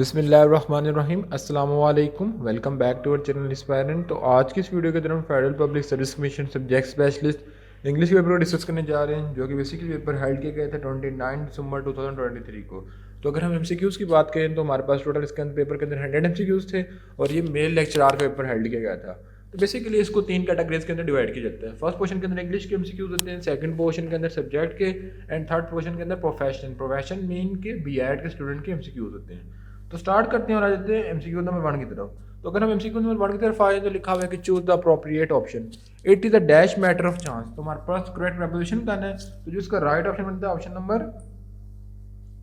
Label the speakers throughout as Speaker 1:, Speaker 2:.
Speaker 1: बिस्मिल्लाहिर्रहमानिर्रहीम अस्सलामुअलैकुम welcome back to our channel aspirant. तो आज की इस वीडियो के दौरान Federal Public Service Commission subject specialist English के पेपर को डिस्कस करने जा रहे हैं, जो कि बेसिकली पेपर हेल्ड किए गए थे 29 दिसंबर 2023 को। तो अगर हम एमसीक्यूज़ की बात करें तो हमारे पास टोटल इसके अंदर पेपर के अंदर 100 एमसीक्यूज़ थे और ये मेल लेक्चरार का पेपर हेल्ड किया गया था। तो बेसिकली इसको 3 कैटेगरीज के अंदर डिवाइड किया जाता है। फर्स्ट पोर्शन के अंदर इंग्लिश के एमसीक्यूज़ होते हैं, सेकंड पोर्शन के अंदर सब्जेक्ट के, एंड थर्ड पोर्शन के अंदर प्रोफेशन मीन के बीएड के स्टूडेंट के एमसीक्यूज़ होते हैं। तो स्टार्ट करते हैं और आ जाते हैं एमसीक्यू नंबर 1 की तरफ। तो अगर हम एमसीक्यू नंबर 1 की तरफ आए तो लिखा हुआ है कि choose the appropriate option, it is a dash matter of chance. तो हमारे पास करेक्ट प्रपोजिशन बताना है, तो जो इसका राइट ऑप्शन बनता है ऑप्शन नंबर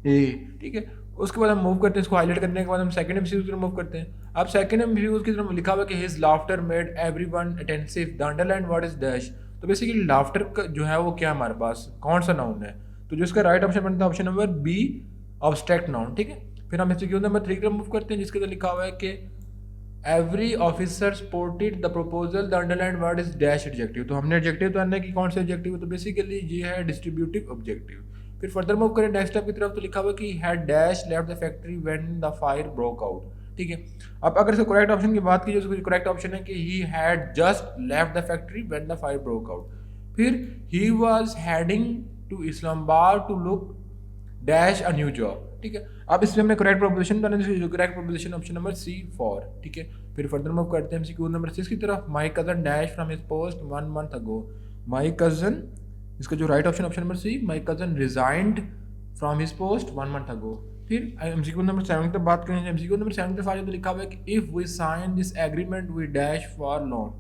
Speaker 1: ए। ठीक है, उसके बाद हम मूव करते हैं, इसको हाईलाइट करने के बाद हम सेकंड एमसीक्यू की तरफ मूव करते हैं। अब सेकंड एमसीक्यू की तरफ लिखा हुआ है कि his laughter made everyone attentive, the underline word is dash. तो बेसिकली लाफ्टर का जो है वो क्या हमारे पास कौन सा नाउन है, तो जो इसका राइट ऑप्शन बनता है option number b, abstract noun. ठीक है, फिर हम एमसीक्यू नंबर 3 की तरफ मूव करते हैं, जिसके अंदर लिखा हुआ है कि every officer supported the proposal, the underline word is dash adjective. तो हमने एडजेक्टिव तो आना कि कौन सा एडजेक्टिव है, तो बेसिकली ये है डिस्ट्रीब्यूटिव ऑब्जेक्टिव। फिर फर्दर मूव करें नेक्स्ट स्टेप की तरफ, तो लिखा हुआ है कि had dash left the factory when the fire broke out. ठीक है, अब अगर इसको करेक्ट ऑप्शन की बात की जाए तो करेक्ट ऑप्शन है कि he had just left the factory when the fire broke out. फिर he was heading to Islamabad to look dash a new job. ठीक है, अब इसमें हमने करेक्ट प्रोपोजिशन करना है, correct proposition option number C for. ठीक है, फिर फर्दर मूव करते हैं एमसीक्यू नंबर 6 की तरफ। My cousin dash from his post 1 month ago. My cousin, इसका जो right option number c, my cousin resigned from his post 1 month ago. फिर एमसीक्यू नंबर 7 की तरफ बात करें, एमसीक्यू नंबर 7 की तरफ तो लिखा हुआ है कि if we sign this agreement we dash for loan.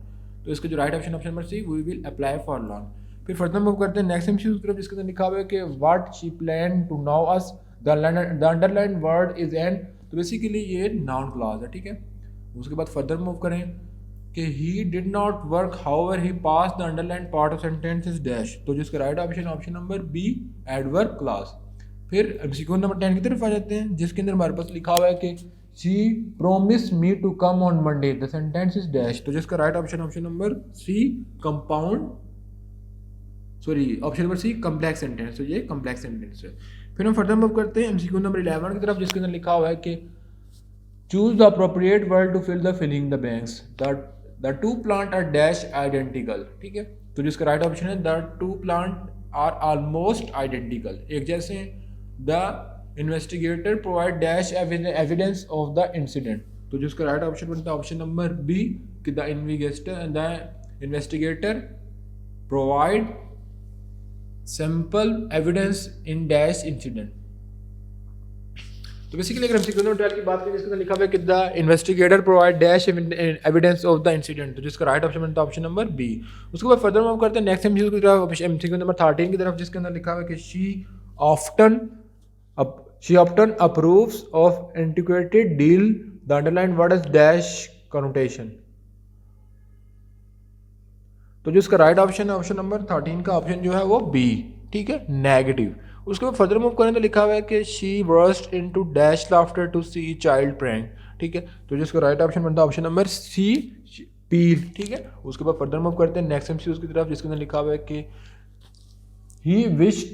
Speaker 1: तो इसका जो right option number c, we will apply for loan. फिर फर्दर मूव करते हैं नेक्स्ट एमसीक्यू की तरफ, जिसके अंदर लिखा हुआ है कि what she plan to now us, the underline word is an. तो बेसिकली ये नाउन क्लॉज है। ठीक है, उसके बाद फर्दर मूव करें कि he did not work however he pass the underline part of sentence is dash. तो जिसका right option number b, adverb clause. फिर एमसीक्यू नंबर 10 की तरफ आ जाते हैं, जिसके अंदर हमारे पास लिखा हुआ है कि she promise me to come on Monday, the sentence is dash. तो जिसका right option number c, compound, sorry option number c complex sentence. तो ये कम्प्लेक्स सेंटेंस है। फिर हम फर्दर मूव करते हैं एमसीक्यू नंबर 11 की तरफ, जिसके अंदर लिखा हुआ है कि choose the appropriate word to fill the filling the banks, the two plant are dash identical. ठीक है, तो जिसका राइट ऑप्शन है the two plant are almost identical, एक जैसे हैं। The investigator provide dash evidence of the incident. तो जिसका राइट ऑप्शन बनता है ऑप्शन नंबर बी कि the investigator provide sample evidence in dash incident. तो बेसिकली अगर एमसीक्यू नंबर 12 की बात करें, जिसके अंदर लिखा हुआ है कि the investigator provide dash evidence of the incident. तो जिसका राइट ऑप्शन बनता है ऑप्शन नंबर बी। उसके बाद फर्दर मूव करते हैं नेक्स्ट एमसीक्यू की तरफ, एमसीक्यू नंबर 13 की तरफ, जिसके अंदर लिखा हुआ है कि she often approves of antiquated deal, the underline word is dash connotation. तो जिसका राइट ऑप्शन है ऑप्शन नंबर 13 का ऑप्शन जो है वो बी। ठीक है, नेगेटिव। उसके बाद फर्दर मूव करें तो लिखा हुआ है कि she burst into dash laughter to see child prank. ठीक है, तो जिसका राइट ऑप्शन बनता है ऑप्शन नंबर सी, पील। ठीक है, उसके बाद फर्दर मूव करते हैं नेक्स्ट एमसीक्यू की तरफ, जिसके अंदर लिखा हुआ है कि he wish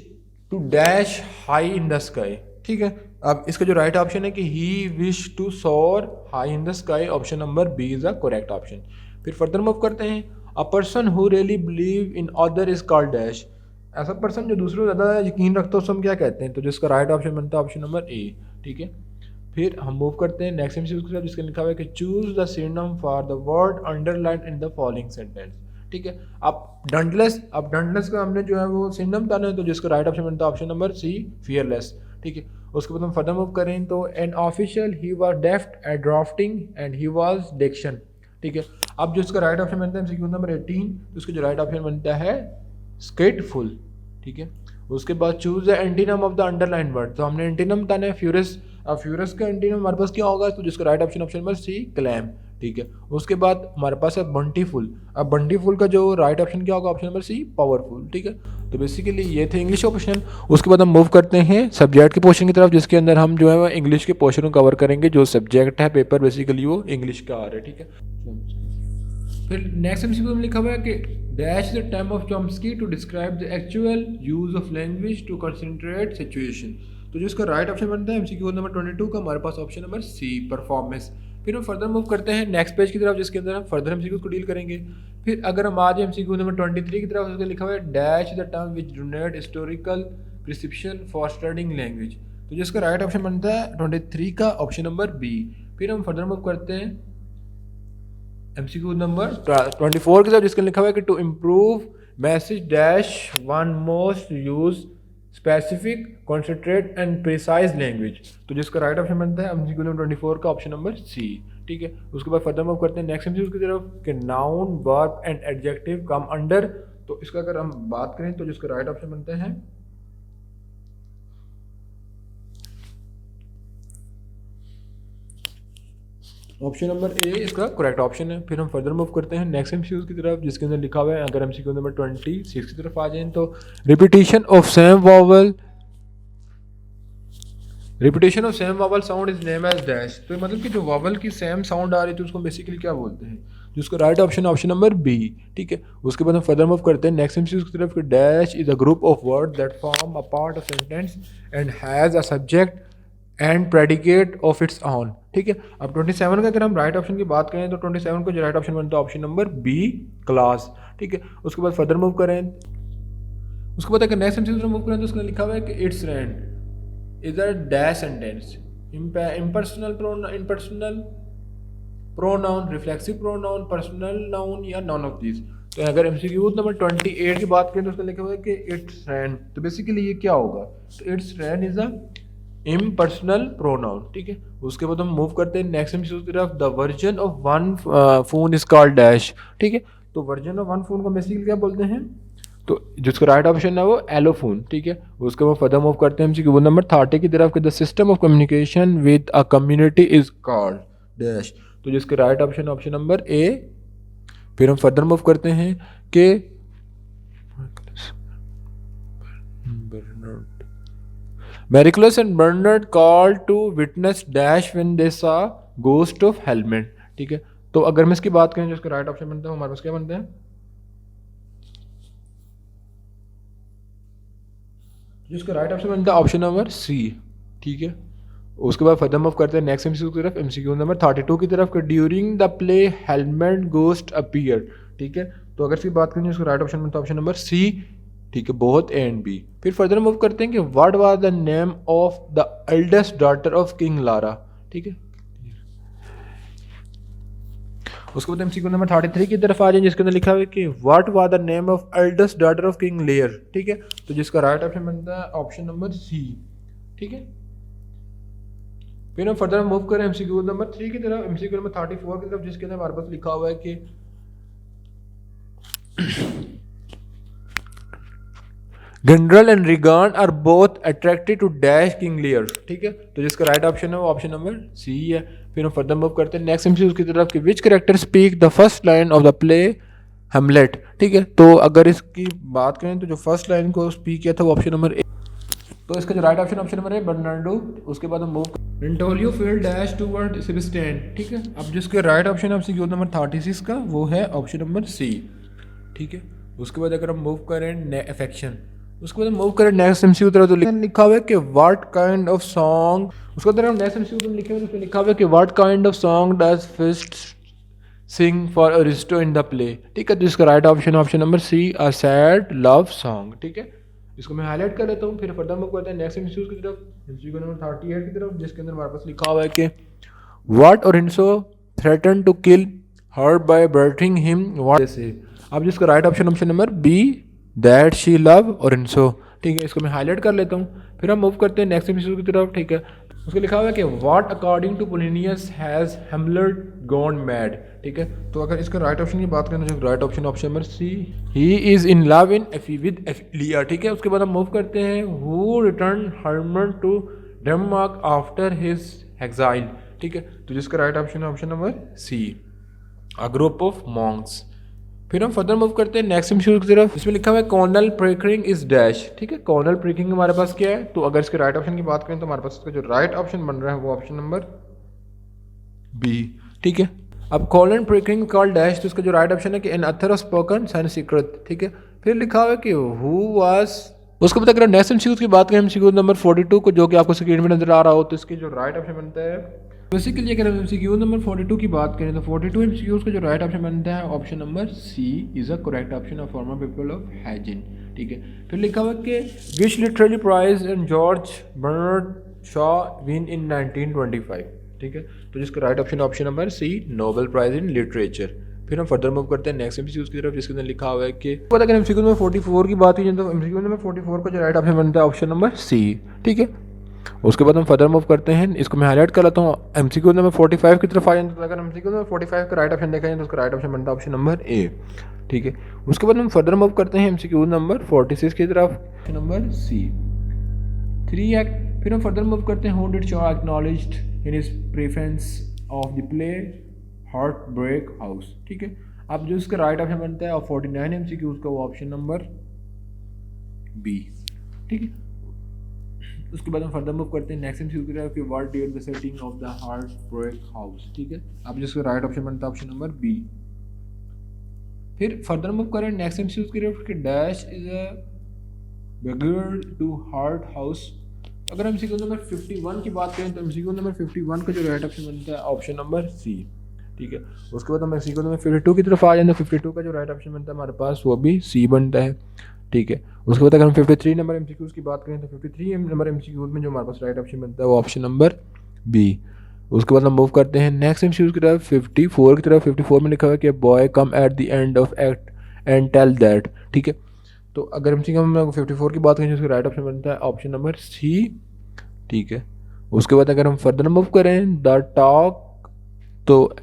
Speaker 1: to dash high in the sky. ठीक है, अब इसका जो राइट ऑप्शन है कि he wish to soar high in the sky, option number B is the correct option. फिर फर्दर मूव करते हैं, a person who really believe in other is called dash. ऐसा पर्सन जो दूसरों को ज़्यादा यकीन रखता है उसको हम क्या कहते हैं, तो जिसका राइट ऑप्शन बनता है ऑप्शन नंबर ए। ठीक है, फिर हम मूव करते हैं नेक्स्ट एमसीक्यू के साथ, जिसके लिखा हुआ है कि choose the synonym for the word underline in the following sentence. ठीक है, अब डंडलेस का हमने जो है वो सिनोनिम बताना है, तो जिसका राइट ऑप्शन बनता है ऑप्शन नंबर सी, फियरलेस। ठीक है, उसके बाद हम फर्दर मूव करें तो an official he was deft at drafting and he was diction. ठीक है, अब जो इसका राइट ऑप्शन बनता है एमसीक्यू नंबर 18, तो उसका जो राइट ऑप्शन बनता है स्किटफुल। ठीक है, उसके बाद choose the antonym of the underline word. तो हमने एंटीनम बताना है फ्यूरियस। अब फ्यूरियस का एंटीनम हमारे पास क्या होगा, तो जिसका right option number c, clam. ठीक है, उसके बाद हमारे पास है बंटीफुल। अब बंटीफुल का जो राइट ऑप्शन क्या होगा, ऑप्शन नंबर सी, पावरफुल। ठीक है, तो बेसिकली ये थे इंग्लिश ऑप्शन। उसके बाद हम मूव करते हैं सब्जेक्ट के पोर्शन की तरफ, जिसके अंदर हम जो है इंग्लिश के पोर्शन को कवर करेंगे। जो सब्जेक्ट है पेपर बेसिकली वो इंग्लिश का आ रहा है। ठीक है, फिर नेक्स्ट एमसीक्यू में लिखा हुआ है कि dash the term of Chomsky to describe the actual use of language to concentrate situation. तो जो इसका राइट ऑप्शन बनता है एमसीक्यू नंबर 22 का हमारे पास ऑप्शन नंबर सी, परफॉर्मेंस। फिर हम फर्दर मूव करते हैं नेक्स्ट पेज की तरफ, जिसके अंदर हम फर्दर एमसीक्यू को डील करेंगे। फिर अगर हम आज एमसीक्यू नंबर 23 की तरफ, उसके लिखा हुआ है dash the term which donate historical prescription for studying language. तो जिसका राइट ऑप्शन बनता है 23 का ऑप्शन नंबर बी। फिर हम फर्दर मूव करते हैं एमसीक्यू नंबर 24 की तरफ, जिसके लिखा हुआ है कि to improve message dash one most use specific concentrate and precise language. तो जिसका राइट ऑप्शन बनता है एमसीक्यू नंबर 24 का ऑप्शन नंबर सी। ठीक है, उसके बाद फर्दर मूव करते हैं नेक्स्ट एमसीक्यू की तरफ कि noun verb and adjective come under. तो इसका अगर हम बात करें तो जिसका राइट ऑप्शन बनता है ऑप्शन नंबर ए, इसका करेक्ट ऑप्शन है। फिर हम फर्दर मूव करते हैं नेक्स्ट एमसीक्यू की तरफ, जिसके अंदर लिखा हुआ है अगर एमसीक्यू नंबर 26 की तरफ आ जाएं तो repetition of same vowel sound is name as dash. तो मतलब कि जो वावल की सेम साउंड आ रही थी उसको बेसिकली क्या बोलते हैं, जिसका right option option number b. ठीक है, उसके बाद हम फर्दर मूव करते हैं नेक्स्ट एमसीक्यू की तरफ कि dash is a group of word that form a part of sentence and has a subject and predicate of its on. ठीक है, अब 27 का अगर हम राइट ऑप्शन की बात करें तो 27 को जो राइट ऑप्शन बनता है ऑप्शन नंबर बी, क्लास। ठीक है, उसके बाद फर्दर मूव करें, उसके बाद अगर नेक्स्ट एमसीक्यू मूव करें तो उसमें लिखा हुआ है कि it's rent is a dash sentence, impersonal pronoun, reflexive pronoun, personal noun या नॉन ऑफ दिस। तो अगर एमसीक्यू नंबर 28 की बात करें तो उसमें लिखा हुआ है कि इट्स रेंट। तो बेसिकली ये क्या होगा, तो it's rent is a impersonal pronoun. ठीक है, उसके बाद हम मूव करते हैं नेक्स्ट एमसीक्यू की तरफ। The version of one phone is called dash. ठीक है, तो वर्जन ऑफ वन फोन को बेसिकली क्या बोलते हैं, तो जिसका राइट ऑप्शन है वो एलोफोन। ठीक है, उसके बाद फर्दर मूव करते हैं एमसीक्यू नंबर 30 की तरफ कि the system of communication with a community is called dash. तो जिसके राइट ऑप्शन ऑप्शन नंबर ए। फिर हम फर्दर मूव करते हैं कि Miraculous and Bernard called to witness dash when they saw ghost of helmet। ठीक है, तो अगर हम इसकी बात करें जो इसका राइट ऑप्शन बनता है हमारे पास क्या बनता है, जिसका राइट ऑप्शन बनता है ऑप्शन नंबर सी। ठीक है, उसके बाद फर्दर मूव करते हैं नेक्स्ट एमसीक्यू की तरफ, एमसीक्यू नंबर 32 की तरफ कि during the play helmet ghost appear. ठीक है, तो अगर इसकी बात करें जिसका राइट ऑप्शन बनता है ऑप्शन नंबर सी। ठीक है, बोथ ए एंड बी। फिर फर्दर मूव करते हैं कि what was the name of the eldest daughter of king Lara. ठीक है, उसके बाद एमसीक्यू नंबर 33 की तरफ आ जाए जिसके अंदर लिखा हुआ है कि what was the name of eldest daughter of King Lear. ठीक है, तो जिसका राइट ऑप्शन बनता है ऑप्शन नंबर सी। ठीक है, फिर हम फर्दर मूव करें एमसीक्यू नंबर 3 की तरफ, एमसीक्यू नंबर 34 की तरफ, जिसके अंदर हमारे पास लिखा हुआ है कि general and Regan are both attracted to dash King Lear. ठीक है, तो जिसका राइट ऑप्शन है वो ऑप्शन नंबर सी है। फिर हम फर्दर मूव करते हैं नेक्स्ट एमसीक्यू की तरफ कि which character speak the first line of the play Hamlet. ठीक है, तो अगर इसकी बात करें तो जो फर्स्ट लाइन को स्पीक किया था वो ऑप्शन नंबर ए। तो इसका जो राइट ऑप्शन ऑप्शन नंबर है बर्नार्डो। उसके बाद हम move Antonio felt dash toward Sebastian. ठीक है, अब जिसके राइट ऑप्शन है एमसीक्यू नंबर 36 का वो है ऑप्शन नंबर सी। ठीक है, उसके बाद अगर हम मूव करें अफेक्शन, उसके बाद मूव करें नेक्स्ट एमसीक्यू की तरफ तो लिखा हुआ है कि व्हाट काइंड ऑफ सॉन्ग। उसके बाद हम नेक्स्ट एमसीक्यू में लिखे हुए उसमें लिखा हुआ है कि what kind of song does Feste sing for Aristo in the play. ठीक है, तो इसका right option option number C, a sad love song. ठीक है, इसको मैं हाईलाइट कर लेता हूँ। फिर फर्दर मूव करते हैं नेक्स्ट एमसीक्यू की तरफ, एमसीक्यू नंबर 38 की तरफ, जिसके अंदर हमारे पास लिखा हुआ है कि व्हाट ओरेंसो threaten to kill her by hurting him what say. अब जिसका right option option number B, that she love ओरेंसो। ठीक है, इसको मैं हाईलाइट कर लेता हूँ। फिर हम मूव करते हैं नेक्स्ट एमसीक्यू की तरफ। ठीक है, उसको लिखा हुआ है कि what according to Polonius has Hamlet gone mad. ठीक है, तो अगर इसका राइट ऑप्शन की बात करें तो right option option number C, he is in love in with Ophelia. ठीक है, उसके बाद हम मूव करते हैं हु रिटर्न हर्मन to Denmark after his exile. ठीक है, तो जिसका राइट ऑप्शन है option number C, a group of monks. फिर हम फर्दर मूव करते हैं नेक्स्ट एमसीक्यू की तरफ, इसमें लिखा हुआ है कॉर्नल प्रेकरिंग इज डैश। ठीक है, कॉर्नल प्रेकरिंग हमारे पास क्या है, तो अगर इसके राइट ऑप्शन की बात करें तो हमारे पास इसका जो राइट ऑप्शन बन रहा है वो ऑप्शन नंबर बी। ठीक है, अब कॉर्नल प्रेकरिंग कॉल्ड डैश, तो इसका जो राइट ऑप्शन है कि an author of spoken Sanskrit. ठीक है, फिर लिखा हुआ है कि हु वाज उसके बाद अगर नेक्स्ट एमसीक्यू की बात करें, एमसीक्यू नंबर 42 को, जो कि आपको स्क्रीन में नजर आ रहा हो, तो इसके जो राइट ऑप्शन बनता है बेसिकली, अगर हम एमसीक्यू नंबर 42 की बात करें तो 42 एमसीक्यूज का जो राइट ऑप्शन बनता है option number c is a correct option of former people of hygiene. ठीक है, फिर लिखा हुआ कि which literary prize and George Bernard Shaw win in 1925। ठीक है, तो जिसका right option option number c, Nobel prize in literature. फिर हम फर्दर मूव करते हैं नेक्स्ट एमसीक्यूज की तरफ, जिसके अंदर लिखा हुआ है कि अगर एमसीक्यू नंबर 44 की बात की जाए तो एमसीक्यू नंबर 44 का जो राइट ऑप्शन बनता है ऑप्शन नंबर सी। ठीक है, उसके बाद हम फर्दर मूव करते हैं, इसको मैं हाईलाइट कर लेता हूँ। एमसीक्यू नंबर 45 की तरफ आ जाए तो अगर एमसीक्यू नंबर 45 का राइट ऑप्शन देखा जाए तो उसका राइट ऑप्शन बनता है ऑप्शन नंबर ए। ठीक है, उसके बाद हम फर्दर मूव करते हैं एमसीक्यू नंबर 46 की तरफ, ऑप्शन नंबर सी 3 एक्ट। फिर हम फर्दर मूव करते हैं, who did Shaw acknowledged in his preference of the play heartbreak house. ठीक है, अब जो इसका राइट ऑप्शन बनता है और 49 एमसीक्यूज का वो ऑप्शन नंबर बी। ठीक है, उसके बाद हम फर्दर मूव करते हैं नेक्स्ट एमसीक्यू की तरफ कि what did the setting of the heartbreak house. ठीक है, अब जिसका राइट ऑप्शन बनता है ऑप्शन नंबर बी। फिर फर्दर मूव करें नेक्स्ट एमसीक्यू की तरफ कि dash is a beggar to heart house. अगर एमसीक्यू नंबर 51 की बात करें तो एमसीक्यू नंबर 51 का जो राइट ऑप्शन बनता है ऑप्शन नंबर सी। ठीक है, उसके बाद हम एमसीक्यू नंबर 52 की तरफ आ जाए तो 52 का जो राइट ऑप्शन बनता है हमारे पास वो भी सी बनता है। ठीक है, उसके बाद अगर हम 53 नंबर एमसीक्यूज की बात करें तो 53 नंबर एमसीक्यूज में जो हमारे पास राइट ऑप्शन बनता है वो ऑप्शन नंबर बी। उसके बाद हम मूव करते हैं नेक्स्ट एमसीक्यूज की तरफ 54 की तरफ। 54 में लिखा हुआ है कि boy come at the end of act and tell that. ठीक है, तो अगर एमसीक्यू में 54 की बात करें तो उसका राइट ऑप्शन बनता है ऑप्शन नंबर सी। ठीक है, उसके बाद अगर हम फर्दर मूव करें the talk to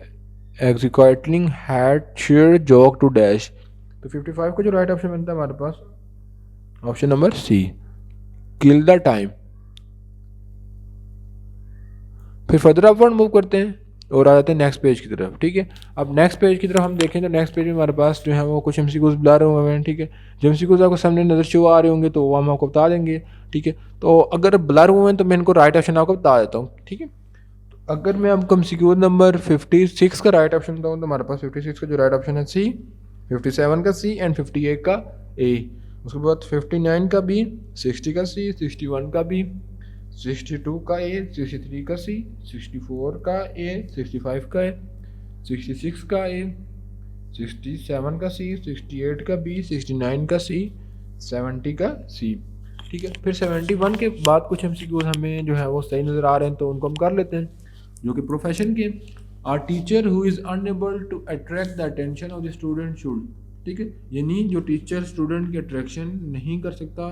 Speaker 1: executing had share joke to dash, तो 55 का जो राइट ऑप्शन बनता है हमारे पास option number C, kill the time. फिर फर्दर अपवर्ड मूव करते हैं और आ जाते हैं नेक्स्ट पेज की तरफ। ठीक है, अब नेक्स्ट पेज की तरफ हम देखें तो नेक्स्ट पेज में हमारे पास जो है वो कुछ एमसीक्यूज बुला रहे हुए हैं। ठीक है, जो एमसीक्यूज आपको सामने नजर शो आ रहे होंगे तो वो हम आपको बता देंगे। ठीक है, तो अगर ब्लर हुए हैं तो मैं इनको राइट ऑप्शन आपको बता देता हूँ। ठीक है, तो अगर मैं आपको एमसीक्यू नंबर 56 का राइट ऑप्शन बताऊँ तो हमारे पास 56 का जो राइट ऑप्शन है सी, 57 का सी एंड 58 का ए। उसके बाद 59 का बी, 60 का सी, 61 का बी, 62 का ए, 63 का सी, 64 का ए, 65 का ए, 66 का ए, 67 का सी, 68 का बी, 69 का सी, 70 का सी। ठीक है, फिर 71 के बाद कुछ एमसीक्यूज हमें जो है वो सही नज़र आ रहे हैं तो उनको हम कर लेते हैं, जो कि प्रोफेशन के। Our teacher who is unable to attract the attention of the student should. ठीक है, यानी जो टीचर स्टूडेंट की अट्रैक्शन नहीं कर सकता।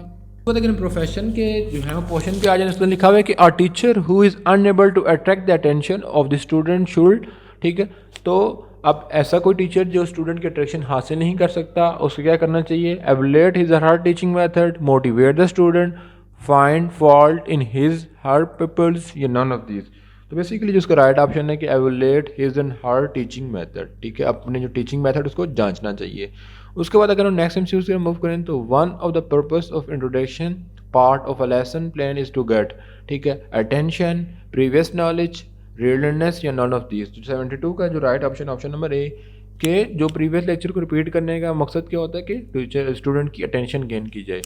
Speaker 1: तो अगर प्रोफेशन के जो है वो पोर्शन पे आ जाए, उसमें लिखा हुआ है कि are teacher who is unable to attract the attention of the student should. ठीक है, तो अब ऐसा कोई टीचर जो स्टूडेंट की अट्रैक्शन हासिल नहीं कर सकता उसको क्या करना चाहिए, evaluate his her teaching method, motivate the student, find fault in his her peoples, या नन ऑफ दिस। तो बेसिकली जो उसका राइट ऑप्शन है कि evaluate his and her teaching method. ठीक है, अपने जो टीचिंग मेथड उसको जांचना चाहिए। उसके बाद अगर हम नेक्स्ट एमसीक्यू से मूव करें तो one of the purpose of introduction part of a lesson plan is to get. ठीक है, अटेंशन, प्रीवियस नॉलेज, रिलेटेडनेस, या नन ऑफ दिस। 72 का जो right option option number a के जो प्रीवियस लेक्चर को रिपीट करने का मकसद क्या होता है कि टीचर स्टूडेंट की अटेंशन गेन की जाए।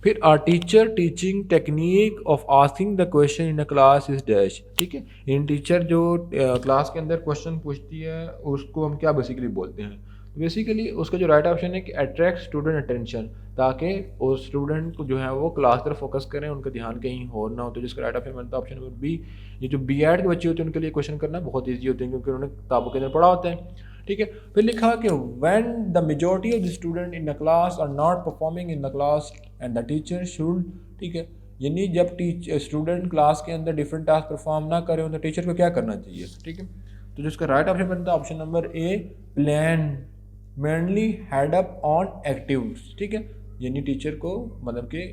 Speaker 1: फिर our teacher teaching technique of asking the question in a class is dash. ठीक है, इन टीचर जो क्लास के अंदर क्वेश्चन पूछती है उसको हम क्या बेसिकली बोलते हैं, तो बेसिकली उसका जो राइट ऑप्शन है कि अट्रैक्ट स्टूडेंट अटेंशन, ताकि उस स्टूडेंट को जो है वो क्लास तरफ फोकस करें, उनका ध्यान कहीं और ना हो। तो जिसका राइट ऑप्शन बनता है ऑप्शन नंबर बी। ये जो बी एड के बच्चे होते हैं उनके लिए क्वेश्चन करना बहुत ईजी होते हैं क्योंकि उन्होंने किताबों के अंदर पढ़ा होता है। ठीक है, फिर लिखा कि when the majority of the student in the class are not performing in the class and the teacher should. ठीक है, यानी जब स्टूडेंट क्लास के अंदर डिफरेंट टास्क परफॉर्म ना करें तो टीचर को क्या करना चाहिए। ठीक है, तो जिसका राइट ऑप्शन बनता है option number A, plan mainly head up on actives. ठीक है, यानी टीचर को मतलब कि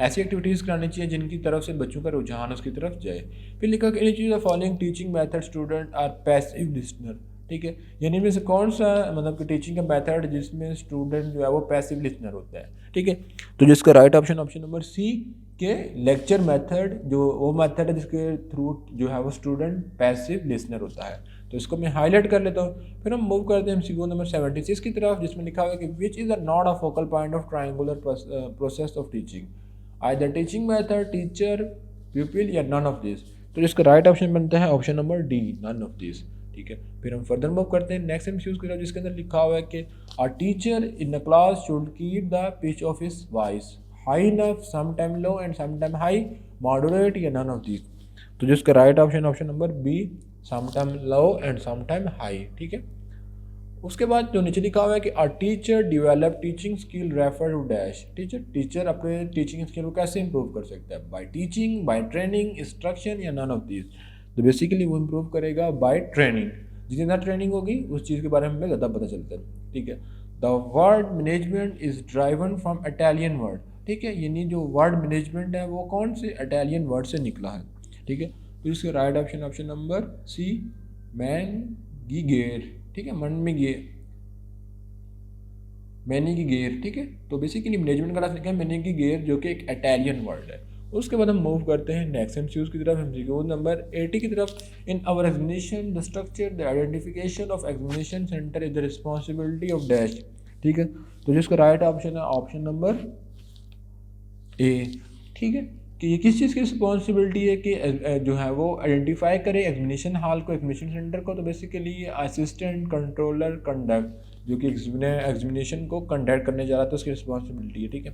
Speaker 1: ऐसी एक्टिविटीज़ करानी चाहिए जिनकी तरफ से बच्चों का रुझान उसकी तरफ जाए। फिर लिखा कि in the following teaching method student are passive listener. ठीक है, यानी इनमें से कौन सा मतलब कि टीचिंग का मेथड जिसमें स्टूडेंट जो है वो पैसिव लिसनर होता है, ठीक है। तो जिसका right option option number c के लेक्चर मेथड, जो वो मेथड है जिसके थ्रू जो है वो स्टूडेंट पैसिव लिसनर होता है। तो इसको मैं हाईलाइट कर लेता हूँ। फिर हम मूव करते हैं एमसीक्यू नंबर 76 की तरफ, जिसमें लिखा हुआ है कि which is not a focal point of triangular process of teaching, either teaching method, teacher, pupil या नन ऑफ दिस। तो जिसका राइट ऑप्शन बनता है option number D, none of this, ठीक है। फिर हम फर्दर मूव करते हैं नेक्स्ट एमसीक्यू की तरफ, जिसके अंदर लिखा हुआ है कि a teacher in the class should keep the pitch of his voice high enough, sometime low and sometime high, moderate या नन ऑफ दिस। तो जिसका right option option number B, sometime low and sometime high, ठीक है। उसके बाद जो नीचे लिखा हुआ है कि a teacher develop teaching skill refer to dash, teacher अपने टीचिंग स्किल को कैसे इंप्रूव कर सकता है, by teaching, by training, instruction या नन ऑफ दिस। तो बेसिकली वो इंप्रूव करेगा बाय ट्रेनिंग, जितनी ज़्यादा ट्रेनिंग होगी उस चीज़ के बारे में हमें ज़्यादा पता चलता है, ठीक है। The word management is driven from Italian word, ठीक है, यानी जो वर्ड मैनेजमेंट है वो कौन से इटालियन वर्ड से निकला है, ठीक है। तो इसका right option option number C, मैन गी गेर, ठीक है, मन में गे, मैनी की गेर, ठीक है। तो बेसिकली मैनेजमेंट का लिखा है मैनी की गेर, जो कि एक इटालियन वर्ड है। उसके बाद हम मूव करते हैं नेक्स्ट एमसीक्यूज की तरफ, एमसीक्यू नंबर 80 की तरफ। In our examination the structure the identification of examination centre is the responsibility of dash, ठीक है। तो जिसका राइट ऑप्शन है ऑप्शन नंबर ए, ठीक है, कि ये किस चीज़ की रिस्पॉन्सिबिलिटी है कि जो है वो आइडेंटिफाई करे एग्जामिनेशन हॉल को, एग्जामिनेशन सेंटर को। तो बेसिकली ये असिस्टेंट कंट्रोलर कंडक्ट, जो कि एग्जामिनेशन को कंडक्ट करने जा रहा था, उसकी रिस्पॉन्सिबिलिटी है, ठीक है।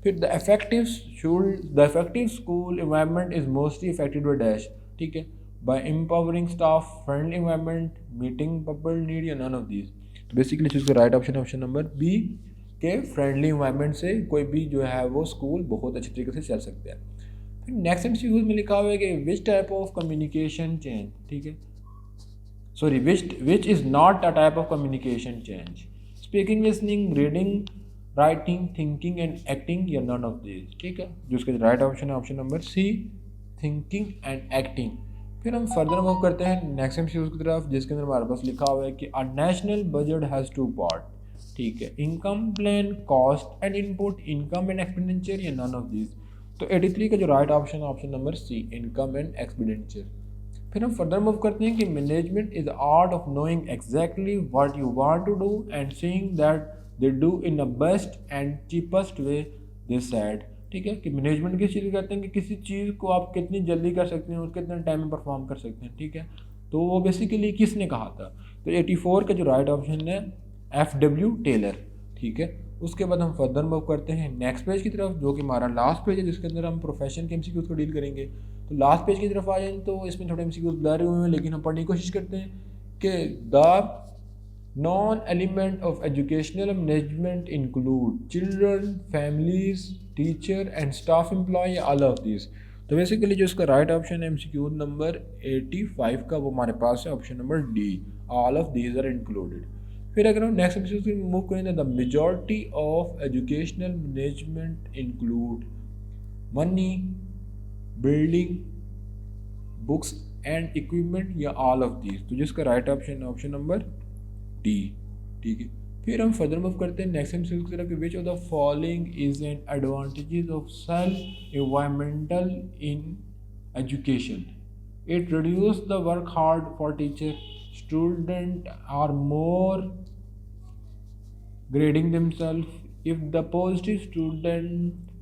Speaker 1: फिर the effective school environment is mostly affected by dash, ठीक है, by empowering staff, friendly environment, meeting people need या नन ऑफ दिस। तो बेसिकली चीज़ का right option option number B के फ्रेंडली इन्वायरमेंट से कोई भी जो है वो स्कूल बहुत अच्छी तरीके से चल सकता है। फिर नेक्स्ट एमसीक्यू में लिखा हुआ है कि which type of communication change, ठीक है, sorry which is not a type of communication change, speaking, listening, reading, writing, thinking and acting या नन ऑफ दिस, ठीक है। जो उसका राइट ऑप्शन है option number C, thinking and acting. फिर हम फर्दर मूव करते हैं नेक्स्ट एमसीक्यू की तरफ, जिसके अंदर हमारे पास लिखा हुआ है कि a national budget has two part, ठीक है, income plan, cost and input, income and expenditure या नन ऑफ दिस। तो 83 का जो राइट ऑप्शन है option number C, income and expenditure. फिर हम फर्दर मूव करते हैं कि management is art of knowing exactly what you want to do and seeing that they do in the best and cheapest way they said, ठीक है, कि management किस चीज़ को कहते हैं कि किसी चीज़ को आप कितनी जल्दी कर सकते हैं और कितने टाइम में परफॉर्म कर सकते हैं, ठीक है। तो वो बेसिकली किसने कहा था। तो 84 का जो राइट ऑप्शन है FW टेलर, ठीक है। उसके बाद हम फर्दर मूव करते हैं नेक्स्ट पेज की तरफ, जो कि हमारा लास्ट पेज है, जिसके अंदर हम प्रोफेशन के एमसीक्यूज को डील करेंगे। तो लास्ट पेज की तरफ आ जाएं तो इसमें थोड़े एमसीक्यूज ब्लर हुए हैं, लेकिन हम पढ़ने की कोशिश करते हैं कि the non element of educational management include children, families, teacher and staff employ, all of this. तो बेसिकली जो इसका राइट ऑप्शन है एमसीक्यू नंबर 85 का, वो हमारे पास है option number D, all of these are included. फिर अगर हम नेक्स्ट एमसीक्यू मूव करें तो the majority of educational management include money, building, books and equipment या ऑल ऑफ दीज। तो जिसका राइट ऑप्शन है ऑप्शन नंबर डी, ठीक है। फिर हम फर्दर मूव करते हैं नेक्स्ट एमसीक्यू की तरफ कि which of the following is an advantages of self environmental in education, it reduce the work hard for teacher, students are more grading themselves, if the positive student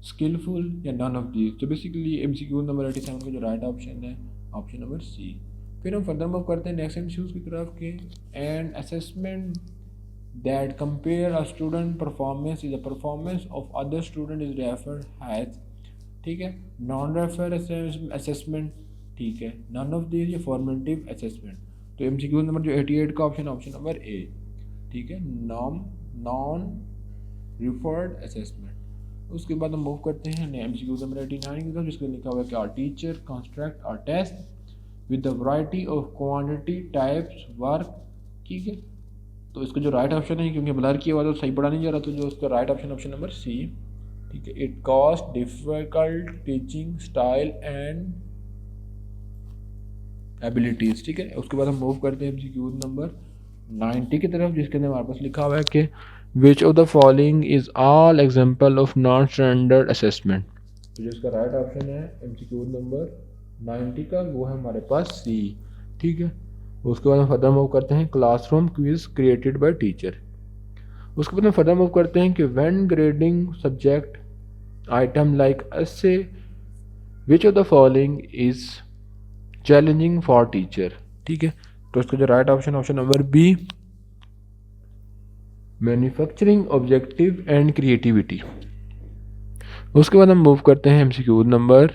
Speaker 1: skillful या none of these। तो basically MCQ number 87 का जो right option है option number सी। फिर हम further move करते हैं next MCQ की तरफ के and assessment that compare a student performance is the performance of other student is referred has, ठीक है, नॉन रेफर असेसमेंट, ठीक है, नन ऑफ दिस या फॉर्मेटिव असेसमेंट। तो एमसीक्यू नंबर जो 88 का ऑप्शन ऑप्शन नंबर ए, ठीक है, नॉन रिफर्ड असेसमेंट। उसके बाद हम मूव करते हैं एमसीक्यू नंबर 89 की तरफ, जिसमें लिखा हुआ है कि are teacher construct our test with the variety of quantity types work, ठीक है। तो इसका जो राइट ऑप्शन है, क्योंकि ब्लर किया हुआ तो सही पढ़ा नहीं जा रहा, तो जो उसका राइट ऑप्शन ऑप्शन नंबर सी, ठीक है, it cost difficult teaching style and abilities. ठीक है, उसके बाद हम मूव करते हैं एमसीक्यू नंबर 90 की तरफ, जिसके अंदर हमारे पास लिखा हुआ है कि which of the following is all example of non standard assessment. तो जिसका राइट ऑप्शन है एमसीक्यू नंबर 90 का, वो है हमारे पास सी। ठीक है, उसके बाद हम फर्दर मूव करते हैं classroom quiz created by teacher. उसके बाद हम फर्दर मूव करते हैं कि when grading subject item like essay which of the following is challenging for teacher. ठीक है, तो इसका जो right option option number B, manufacturing objective and creativity. उसके बाद हम मूव करते हैं एमसीक्यू नंबर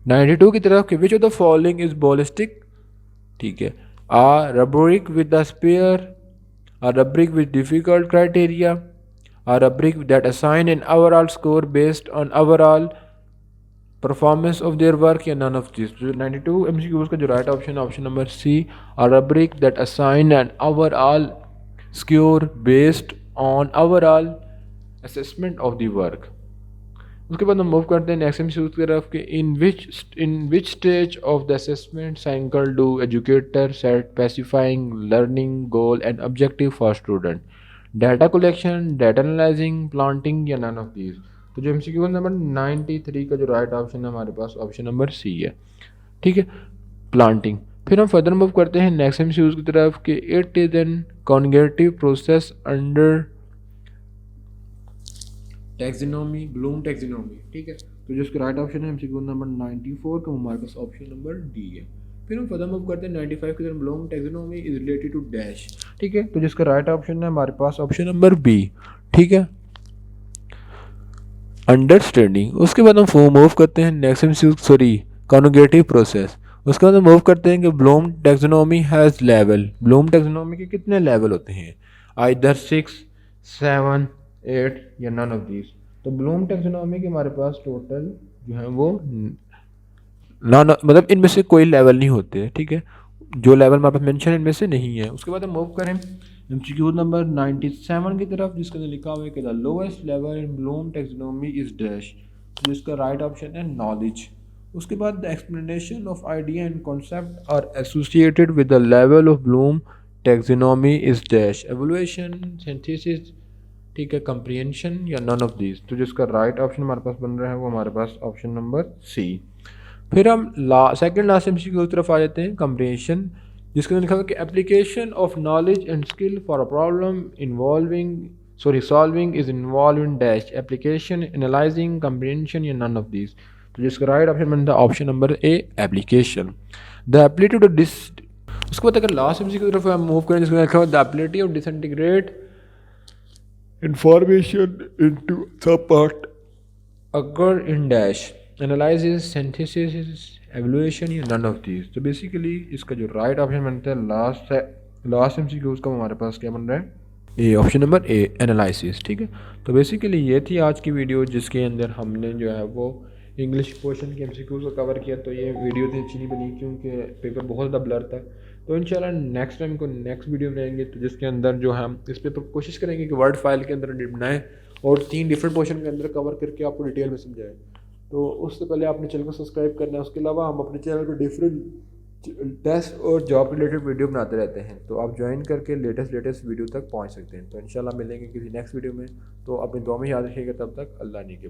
Speaker 1: 92 की तरफ कि which of the following is holistic. ठीक है, a rubric with the spare, a rubric with difficult criteria, a rubric that assign an overall score based on overall performance of their work, या none of these। जो 92 MCQs का जो right option है option number C, a rubric that assign an overall score based on overall assessment of the work। उसके बाद हम move करते हैं नेक्स्ट एमसीक्यू की तरफ कि in which stage of the assessment cycle do educator set specifying learning goal and objective for student, data collection, data analyzing, planning, या none of these. तो जो एमसीक्यू नंबर 93 का जो राइट ऑप्शन है हमारे पास ऑप्शन नंबर सी है। ठीक है, प्लांटिंग। फिर हम फर्दर मूव करते हैं नेक्स्ट एमसीक्यू की तरफ कि it is an cognitive process under taxonomy, Bloom taxonomy. ठीक है, तो जिसका राइट ऑप्शन है एमसीक्यू नंबर 94 का, हमारे पास ऑप्शन नंबर डी है। फिर हम फर्दर मूव करते हैं 95 की तरफ, Bloom taxonomy is related to dash. ठीक है, तो जिसका राइट ऑप्शन है हमारे पास ऑप्शन नंबर बी। ठीक है, अंडरस्टैंडिंग। उसके बाद हम मूव करते हैं next MCQ, sorry, conjugative process. उसके बाद हम मूव करते हैं कि Bloom taxonomy has level. Bloom taxonomy के कितने लेवल होते हैं, आइदर 6, 7, 8 या नन ऑफ दीज। तो ब्लूम टैक्सोनॉमी के हमारे पास टोटल जो है वो नॉन, मतलब इनमें से कोई लेवल नहीं होते। ठीक है, जो लेवल हमारे पास मेंशन इनमें से नहीं है। उसके बाद हम मूव करें एमसीक्यू नंबर 97 की तरफ, जिसके अंदर लिखा हुआ है कि the lowest level in Bloom taxonomy is dash, जिसका राइट ऑप्शन है नॉलेज। उसके बाद the explanation of idea and concept are associated with the level of Bloom taxonomy is dash, evolution, synthesis, ठीक है, कंप्रीहेंशन, या नन ऑफ दीज। तो जिसका right option हमारे पास बन रहा है वो हमारे पास ऑप्शन नंबर सी। फिर हम सेकंड लास्ट एमसीक्यू की तरफ आ जाते हैं, कंप्रीहेंशन, जिसके अंदर लिखा हुआ है कि application of knowledge and skill for a problem involving, sorry, solving is involve in dash, application, analysing, comprehension, या नन ऑफ दीज। तो जिसका राइट ऑप्शन बनता है option number A, application. The ability to डिस। उसके बाद अगर लास्ट एमसीक्यू की तरफ हम मूव करें, जिसके लिखा हुआ है the ability of disintegrate information into subpart occur in dash, analysis, synthesis, evaluation, या none of these। तो बेसिकली इसका जो राइट ऑप्शन बनता है लास्ट एमसीक्यूज का हमारे पास क्या बन रहा है, ए, ऑप्शन नंबर ए, एनालिसिस। ठीक है, तो बेसिकली ये थी आज की वीडियो, जिसके अंदर हमने जो है वो इंग्लिश पोर्शन के एमसीक्यूज को कवर किया। तो ये वीडियो इतनी अच्छी नहीं बनी क्योंकि पेपर बहुत ज़्यादा ब्लर था। तो इंशाल्लाह नेक्स्ट टाइम को नेक्स्ट वीडियो बनाएंगे, तो जिसके अंदर जो हम इस पेपर कोशिश करेंगे कि वर्ड फाइल के अंदर बनाएं और 3 डिफरेंट पोर्शन के अंदर कवर करके आपको डिटेल में समझाएं। तो उससे पहले आपने चैनल को सब्सक्राइब करना है। उसके अलावा हम अपने चैनल पर डिफरेंट टेस्ट और जॉब रिलेटेड वीडियो बनाते रहते हैं, तो आप ज्वाइन करके लेटेस्ट वीडियो तक पहुँच सकते हैं। तो इंशाल्लाह मिलेंगे किसी नेक्स्ट वीडियो में। तो अपनी दुआ में याद रखिएगा, तब तक अल्लाह ने के।